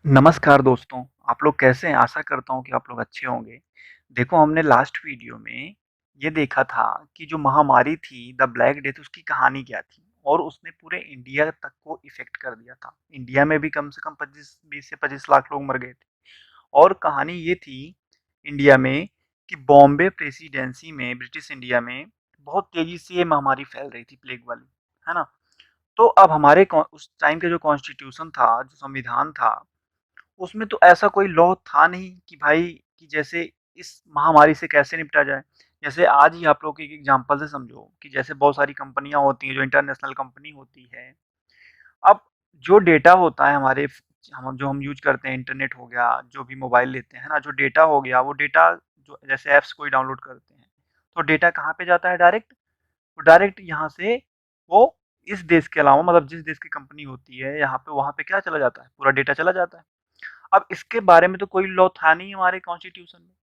नमस्कार दोस्तों, आप लोग कैसे हैं? आशा करता हूँ कि आप लोग अच्छे होंगे। देखो हमने लास्ट वीडियो में ये देखा था कि जो महामारी थी द ब्लैक डेथ उसकी कहानी क्या थी और उसने पूरे इंडिया तक को इफ़ेक्ट कर दिया था। इंडिया में भी कम से कम 25 20 से 25 लाख लोग मर गए थे और कहानी ये थी इंडिया में कि बॉम्बे प्रेसिडेंसी में ब्रिटिश इंडिया में बहुत तेज़ी से ये महामारी फैल रही थी प्लेग वाली, है ना? तो अब हमारे कॉ उस टाइम के जो कॉन्स्टिट्यूशन था, जो संविधान था उसमें तो ऐसा कोई लॉ था नहीं कि भाई कि जैसे इस महामारी से कैसे निपटा जाए। जैसे आज ही आप लोग एक एग्ज़ाम्पल से समझो कि जैसे बहुत सारी कंपनियाँ होती हैं, जो इंटरनेशनल कंपनी होती है। अब जो डेटा होता है हमारे हम यूज़ करते हैं, इंटरनेट हो गया, जो भी मोबाइल लेते हैं ना, जो डेटा हो गया, वो डेटा जो जैसे ऐप्स कोई डाउनलोड करते हैं, तो डेटा कहाँ पे जाता है डायरेक्ट? वो डायरेक्ट यहाँ से वो इस देश के अलावा मतलब जिस देश की कंपनी होती है, यहाँ पे वहाँ पे क्या चला जाता है? पूरा डेटा चला जाता है। अब इसके बारे में तो कोई लॉ था नहीं हमारे कॉन्स्टिट्यूशन में,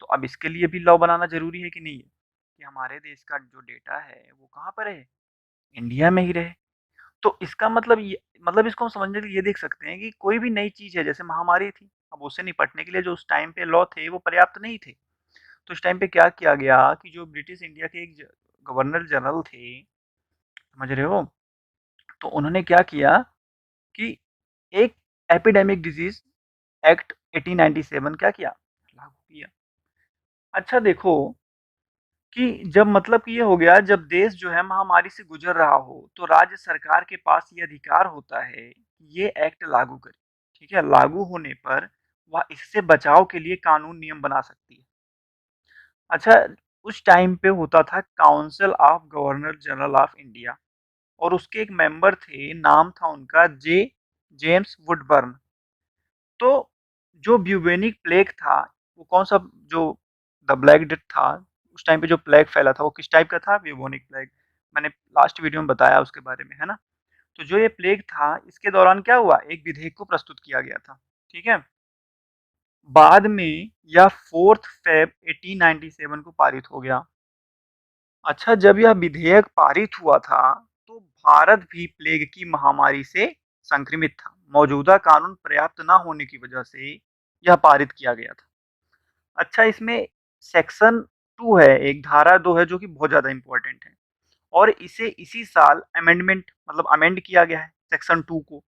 तो अब इसके लिए भी लॉ बनाना ज़रूरी है कि नहीं है? कि हमारे देश का जो डेटा है वो कहाँ पर रहे? इंडिया में ही रहे। तो इसका मतलब ये मतलब इसको हम समझने के लिए ये देख सकते हैं कि कोई भी नई चीज़ है जैसे महामारी थी, अब उससे निपटने के लिए जो उस टाइम पे लॉ थे वो पर्याप्त नहीं थे। तो उस टाइम पे क्या किया गया कि जो ब्रिटिश इंडिया के एक गवर्नर जनरल थे, समझ रहे हो? तो उन्होंने क्या किया कि एक एपिडेमिक डिजीज़ एक्ट 1897 क्या किया? लागू किया। अच्छा देखो कि जब मतलब कि ये हो गया जब देश जो है महामारी से गुज़र रहा हो, तो राज्य सरकार के पास ये अधिकार होता है कि ये एक्ट लागू करे, ठीक है? लागू होने पर वह इससे बचाव के लिए कानून नियम बना सकती है। अच्छा, उस टाइम पे होता था council of governor general of India और उसके एक मेंबर थे, नाम था उनका जेम्स वुडबर्न। तो जो ब्यूबेनिक प्लेग था, वो कौन-सा जो द ब्लैक डेथ था, उस टाइम पे जो प्लेग फैला था, वो किस टाइप का था? Bubonic plague. मैंने लास्ट वीडियो में बताया उसके बारे में, है ना? तो जो ये प्लेग था, इसके दौरान क्या हुआ? एक विधेयक को प्रस्तुत किया गया था, ठीक है? बाद में यह 4th फ़ेब 1897 को पारित हो गया। अच्छा, जब यह विधेयक पारित हुआ था, तो भारत भी प्लेग की महामारी से संक्रमित था। मौजूदा कानून पर्याप्त ना होने की वजह से यह पारित किया गया था। अच्छा, इसमें सेक्शन 2 है, एक धारा 2 है जो कि बहुत ज़्यादा इम्पोर्टेंट है और इसे इसी साल अमेंडमेंट मतलब अमेंड किया गया है सेक्शन 2 को।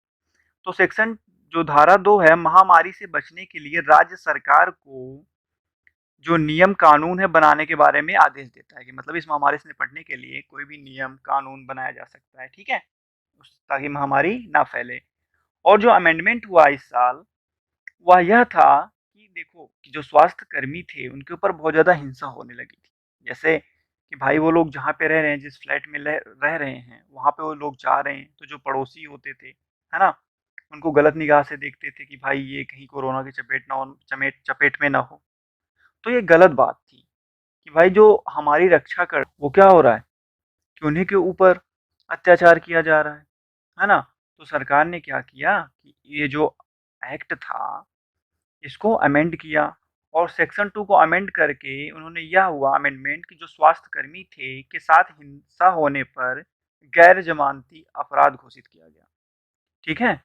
तो सेक्शन जो धारा 2 है, महामारी से बचने के लिए राज्य सरकार को जो नियम कानून है बनाने के बारे में आदेश देता है कि मतलब इस महामारी से निपटने के लिए कोई भी नियम कानून बनाया जा सकता है, ठीक है? ताकि महामारी ना फैले। और जो अमेंडमेंट हुआ इस साल, वह यह था कि देखो कि जो स्वास्थ्य कर्मी थे, उनके ऊपर बहुत ज़्यादा हिंसा होने लगी थी। जैसे कि भाई वो लोग जहाँ पे रह रहे हैं, जिस फ्लैट में रह रहे हैं, वहाँ पे वो लोग जा रहे हैं, तो जो पड़ोसी होते थे, है ना? उनको गलत निगाह से देखते थे कि भाई ये कहीं कोरोना की चपेट में ना हो। तो ये गलत बात थी कि भाई जो हमारी रक्षा कर वो क्या हो रहा है कि उन्हीं के ऊपर अत्याचार किया जा रहा है ना? तो सरकार ने क्या किया कि ये जो एक्ट था, इसको अमेंड किया और सेक्शन 2 को अमेंड करके उन्होंने यह हुआ अमेंडमेंट कि जो स्वास्थ्यकर्मी थे, के साथ हिंसा होने पर गैर जमानती अपराध घोषित किया गया, ठीक है?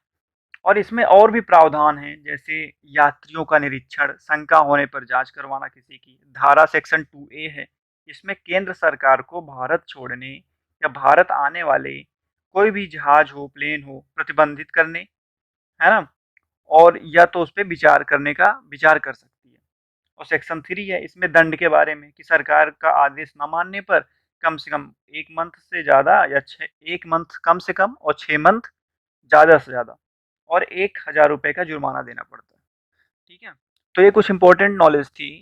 और इसमें और भी प्रावधान हैं, जैसे यात्रियों का निरीक्षण, शंका होने पर जाँच करवाना किसी की। धारा सेक्शन 2A है, इसमें केंद्र सरकार को भारत छोड़ने या भारत आने वाले कोई भी जहाज हो, प्लेन हो, प्रतिबंधित करने, है ना? और या तो उसपे विचार कर सकती है। और सेक्शन 3 है, इसमें दंड के बारे में कि सरकार का आदेश न मानने पर कम से कम 1 मंथ से ज़्यादा या 6 1 मंथ कम से कम और 6 मंथ ज़्यादा से ज़्यादा और ₹1000 का जुर्माना देना पड़ता है, ठीक है? तो ये कुछ इम्पोर्टेंट नॉलेज थी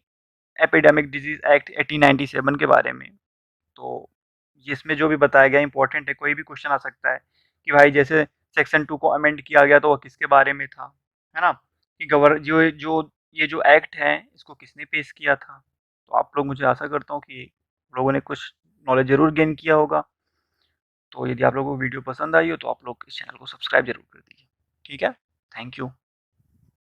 एपिडेमिक डिजीज़ एक्ट 1897 के बारे में। तो जिसमें जो भी बताया गया इम्पोर्टेंट है, कोई भी क्वेश्चन आ सकता है कि भाई जैसे सेक्शन 2 को अमेंड किया गया तो वो किसके बारे में था, है ना? कि गवर जो जो ये जो एक्ट है इसको किसने पेश किया था? तो आप लोग मुझे आशा करता हूँ कि आप लोगों ने कुछ नॉलेज ज़रूर गेन किया होगा। तो यदि आप लोगों को वीडियो पसंद आई हो तो आप लोग इस चैनल को सब्सक्राइब ज़रूर कर दीजिए। ठीक है? Thank you.